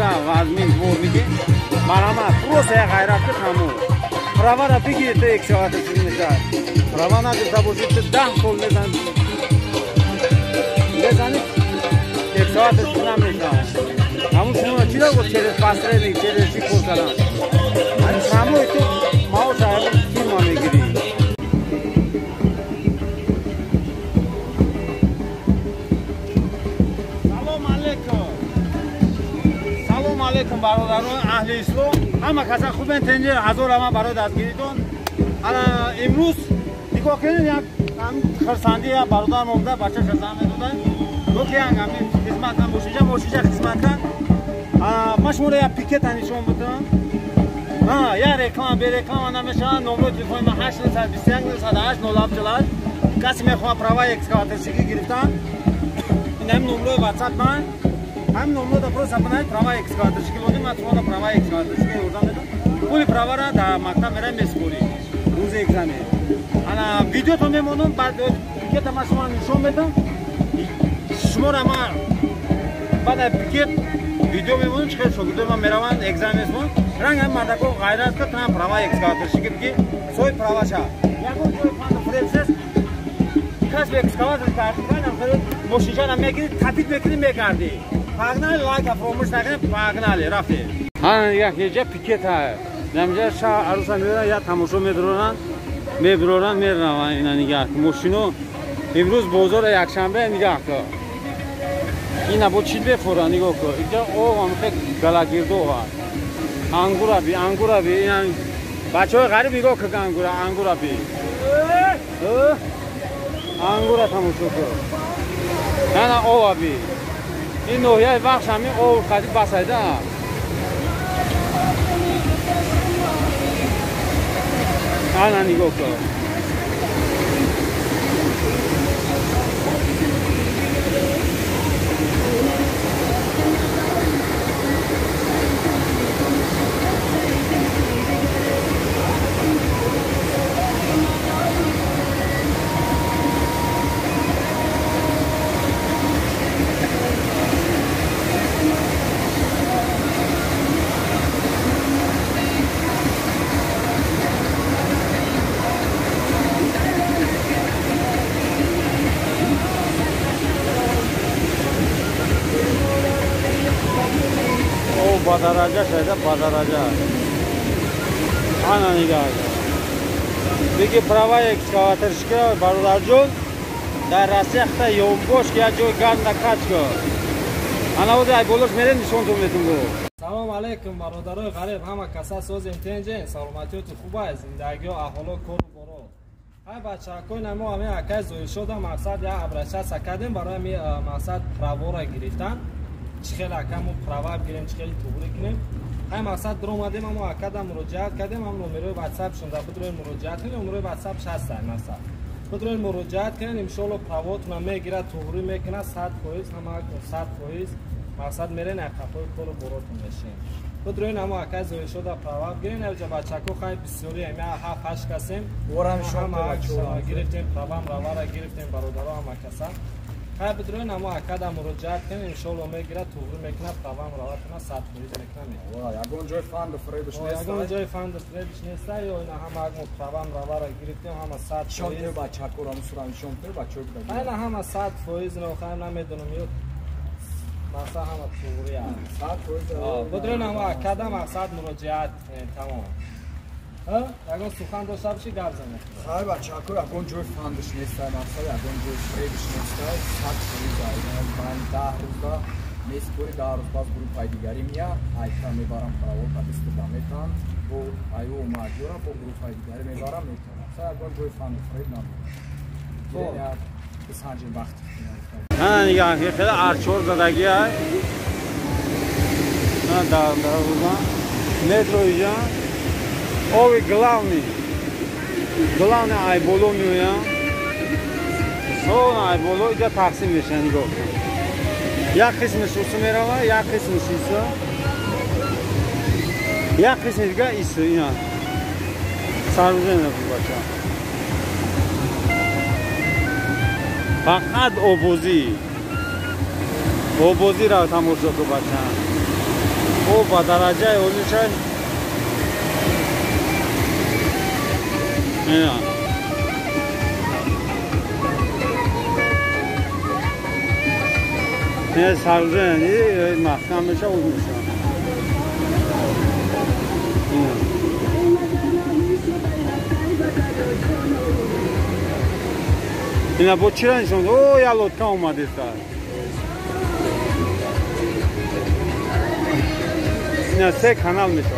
Ка вазмин двор миги. Марама просто я гайратты таму. Права ра биги ты ek saat чиниша. Права на забожит 10 кол мезан. Мезани ek saat чинамеша. Аму шуна чира го через пастрели через чикор кара. Ани саму это мау шаҳр фирма мегири. علیکم برادران اهل اسلام همه کسا خوبن تنجر هزار همه برای دستگیریتون امروز نگاه کنید یک خرسندی برادر مونده بچه خرسند میدودن دو که هنگامی خدمت کن موشیجه خدمت کن ما شما را یک پیکت نشون بدم یا رکلام به رکلام نمیشه نمره تلفن ما 821 کسی میخواه پروا اکسکاواترشگی گرفتن این هم نمره واتساپ من هم نمره دا پروس اپنای پروا اکسکاواترشگی بودیم من شما دا پروا اکسکاواترشگی اردم میدم پولی پروا را در مکتب میرم میسپوری روز اگزامی انا ویدیو تو میمونم بعد پیکت ما شما نشون میدم شما را ما بعد پیکت ویدیو میمونم چه شاگردای ما میروند اگزام میسپون رنگ هم مردکو غیرت که تمام پروا اکسکاواترشگی بگی سوی پروا شا یکون سوی فاند فریبسیس کس به اکسکاواتر کردی کنم خیلی موشیجان هم میگیری تپید میکنی میکردی پاگنالی لایک افرومش نکنه پاگنالی رفتی ها یک جا پیکت ها نمیشه شا عروسا میرن یا تماشا میدرونن میرن اینا نگاه ماشینو امروز بازار یکشنبه نگاه کن اینا با چیل بفورن نگاه کن اینجا او هم خیلی گلاگیردو ها انگورا بی اینا بچه های غریب نگاه که انگورا بی انگورا تماشا کن نه او بی این نوحیه وقت همین او خیلی بسایده آنا نگاه کن Badaraca şeyde badaraca. Ana nigah. Bigi prava ekskavatorshka barodarjon dar rasyaxta yombosh ya joy ganda kachko. Ana o'zi ay bo'lish meren nishon to'metim bu. Salom alaykum barodaroy g'arib hamma kasa so'z intenjen salomatiyat xuba zindagi ahvolo ko'r boro. Ay bachakoi namo ame akay zoy shoda maqsad ya abracha sakadem baroy mi maqsad pravora giriftan. چخیل اکمو پروا بگیریم چخیل توبری کنیم های مقصد در اومدیم اما اکدم مراجعت کردیم هم نمره واتساپ شون در بدروی مراجعت کنیم نمره واتساپ 60 مثلا بدروی مراجعت کنیم انشالله پرواتون هم میگیره توبری میکنه 100% هم 100% مقصد میره نقطه کل براتون میشین بدروی اما اکای زوی شده پروا بگیرین اوجا بچکو خیلی بسیاری همه 7-8 کسیم ورم شما گرفتیم پروا را گرفتیم برادرها هم کسا های بدروی نمو اکد مراجعت کنیم انشالله میگیره توبری میکنه پروام رواتونه 100% میکنه یگون جای فاند فریدش نیست یگون جای فاند فریدش نیست یا اینا هم اگه پروام را گرفتیم هم 100% شون تو بچه کورم سران شون تو بچه بگیر اینا هم 100% نو خواهم نمیدونم یو مثلا هم توبری هست 100% بدروی نمو اکد مقصد مراجعت تمام یگون سخن داشته باشی گپ زنه خیلی بچه ها یگون جوی فاندش نیست مثلا یگون جوی فریدش نیست 100% من 10 روز دا میسپوری 10 روز باز گروه دیگری میاد ایتا میبارم پراو تا استفاده میتونم و ایو ماجورا با گروه دیگری میبارم میتونم مثلا یگون جوی فاند فرید نمیاد یا بسانجین وقت نه نگاه خیلی ارچور زدگی های نه در روزا метро اینجا Ovi glavni aybolu miya. Son aybolu ida taksim میشن نگاه کن. یک قسمش اوسو میروه یک قسمش ایسا. یک قسم دیگه ایسا اینا. سربوزه نفی بچه. فقط اوبوزی را تماشا کن بچه. او با درجه اولش اینا نه سرزن این محکم بشه او میشه اینا با چی رنشون او یا لطکا اومده سر اینا 3 کانال میشه